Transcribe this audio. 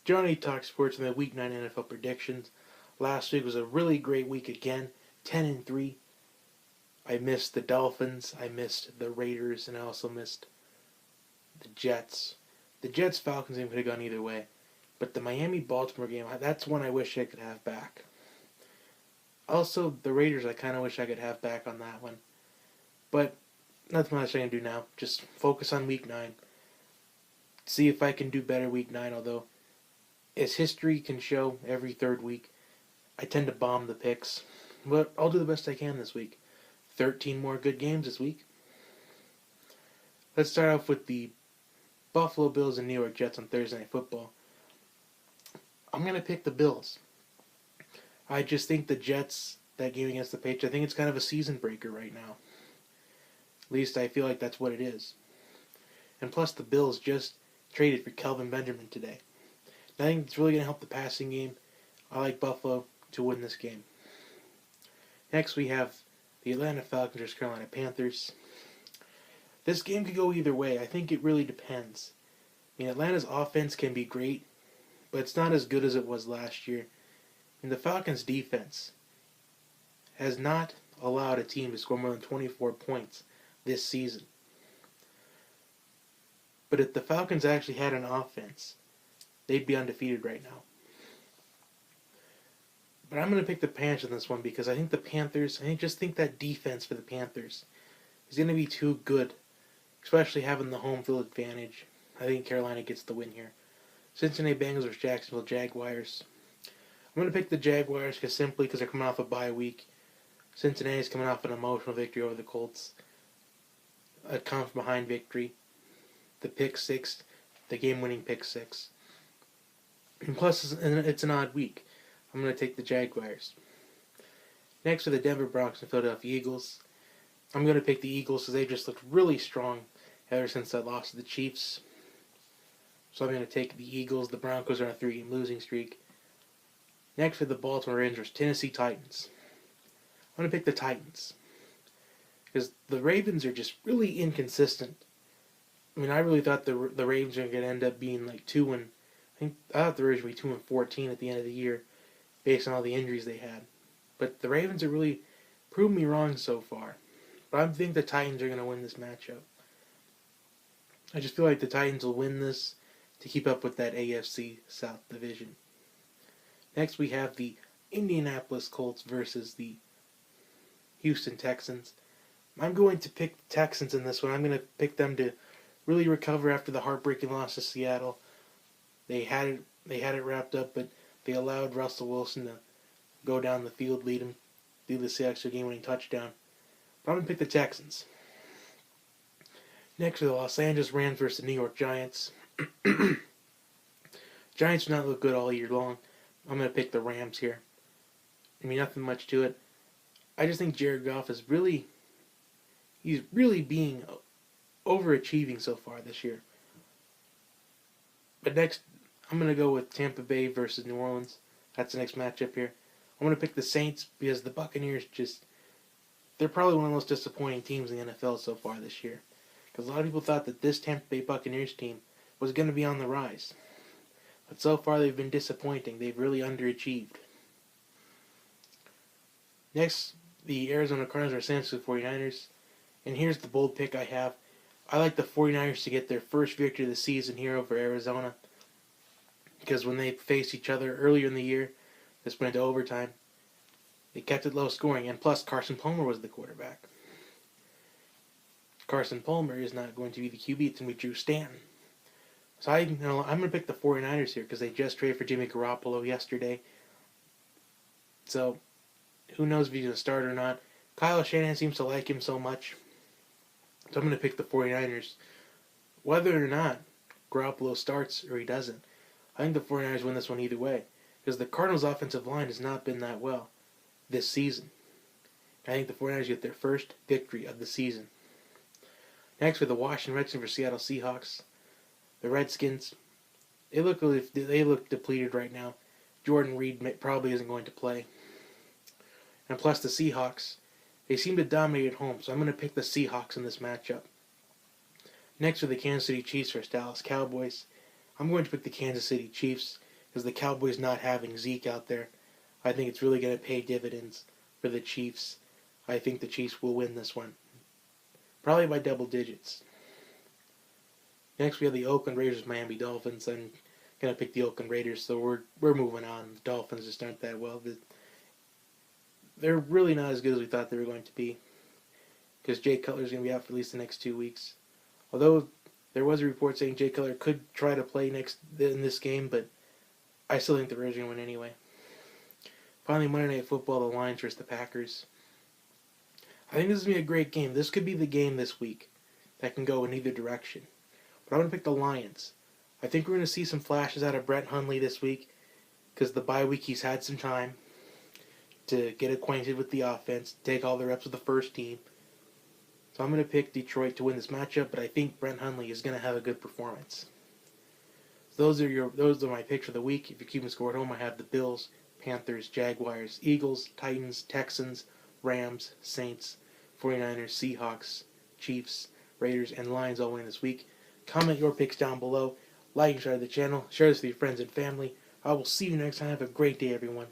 Johnny Talk Sports and the Week 9 NFL predictions. Last week was a really great week again, 10-3. I missed the Dolphins, I missed the Raiders, and I also missed the Jets. The Jets-Falcons game could have gone either way. But the Miami-Baltimore game, that's one I wish I could have back. Also, the Raiders, I kind of wish I could have back on that one. But nothing much I can do now. Just focus on Week 9. See if I can do better Week 9, although as history can show every third week, I tend to bomb the picks. But I'll do the best I can this week. 13 more good games this week. Let's start off with the Buffalo Bills and New York Jets on Thursday Night Football. I'm going to pick the Bills. I just think the Jets, that game against the Patriots, I think it's kind of a season breaker right now. At least I feel like that's what it is. And plus the Bills just traded for Kelvin Benjamin today. I think it's really going to help the passing game. I like Buffalo to win this game. Next we have the Atlanta Falcons versus Carolina Panthers. This game could go either way. I think it really depends. I mean, Atlanta's offense can be great, but it's not as good as it was last year. And the Falcons' defense has not allowed a team to score more than 24 points this season. But if the Falcons actually had an offense, they'd be undefeated right now. But I'm going to pick the Panthers in this one because I think the Panthers, I just think that defense for the Panthers is going to be too good, especially having the home field advantage. I think Carolina gets the win here. Cincinnati Bengals versus Jacksonville Jaguars. I'm going to pick the Jaguars simply because they're coming off a bye week. Cincinnati's coming off an emotional victory over the Colts. A come-from-behind victory. The pick six, the game-winning pick six. And plus, it's an odd week. I'm going to take the Jaguars. Next are the Denver Broncos and Philadelphia Eagles. I'm going to pick the Eagles because they just looked really strong ever since that loss to the Chiefs. So I'm going to take the Eagles. The Broncos are on a 3-game losing streak. Next are the Baltimore Ravens, Tennessee Titans. I'm going to pick the Titans because the Ravens are just really inconsistent. I mean, I really thought the Ravens were going to end up being like 2 and I thought the Ravens would be 2-14 at the end of the year, based on all the injuries they had. But the Ravens have really proved me wrong so far. But I think the Titans are going to win this matchup. I just feel like the Titans will win this to keep up with that AFC South division. Next we have the Indianapolis Colts versus the Houston Texans. I'm going to pick the Texans in this one. I'm going to pick them to really recover after the heartbreaking loss to Seattle. They had it wrapped up, but they allowed Russell Wilson to go down the field, lead the Seahawks to a game-winning touchdown. But I'm going to pick the Texans. Next are the Los Angeles Rams versus the New York Giants. Giants do not look good all year long. I'm going to pick the Rams here. I mean, nothing much to it. I just think Jared Goff is he's really being overachieving so far this year. But next, I'm going to go with Tampa Bay versus New Orleans. That's the next matchup here. I'm going to pick the Saints because the Buccaneers they're probably one of the most disappointing teams in the NFL so far this year. Because a lot of people thought that this Tampa Bay Buccaneers team was going to be on the rise. But so far they've been disappointing. They've really underachieved. Next, the Arizona Cardinals are San Francisco 49ers. And here's the bold pick I have. I like the 49ers to get their first victory of the season here over Arizona. Because when they faced each other earlier in the year, this went into overtime, they kept it low scoring. And plus, Carson Palmer was the quarterback. Carson Palmer is not going to be the QB. It's going to be Drew Stanton. So I'm going to pick the 49ers here because they just traded for Jimmy Garoppolo yesterday. So who knows if he's going to start or not. Kyle Shanahan seems to like him so much. So I'm going to pick the 49ers. Whether or not Garoppolo starts or he doesn't, I think the 49ers win this one either way. Because the Cardinals' offensive line has not been that well this season. I think the 49ers get their first victory of the season. Next, with the Washington Redskins for Seattle Seahawks. The Redskins, they look depleted right now. Jordan Reed probably isn't going to play. And plus the Seahawks, they seem to dominate at home, so I'm going to pick the Seahawks in this matchup. Next are the Kansas City Chiefs versus Dallas Cowboys. I'm going to pick the Kansas City Chiefs because the Cowboys not having Zeke out there, I think it's really going to pay dividends for the Chiefs. I think the Chiefs will win this one, probably by double digits. Next, we have the Oakland Raiders, Miami Dolphins. I'm going to pick the Oakland Raiders, so we're moving on. The Dolphins just aren't that well. They're really not as good as we thought they were going to be, because Jay Cutler's going to be out for at least the next 2 weeks. Although there was a report saying Jay Cutler could try to play in this game, but I still think the Raiders are going to win anyway. Finally, Monday Night Football, the Lions versus the Packers. I think this is going to be a great game. This could be the game this week that can go in either direction. But I'm going to pick the Lions. I think we're going to see some flashes out of Brett Hundley this week, because the bye week he's had some time to get acquainted with the offense, take all the reps with the first team. So I'm going to pick Detroit to win this matchup, but I think Brett Hundley is going to have a good performance. So those are my picks for the week. If you're keeping score at home, I have the Bills, Panthers, Jaguars, Eagles, Titans, Texans, Rams, Saints, 49ers, Seahawks, Chiefs, Raiders, and Lions all winning this week. Comment your picks down below. Like and share the channel. Share this with your friends and family. I will see you next time. Have a great day, everyone.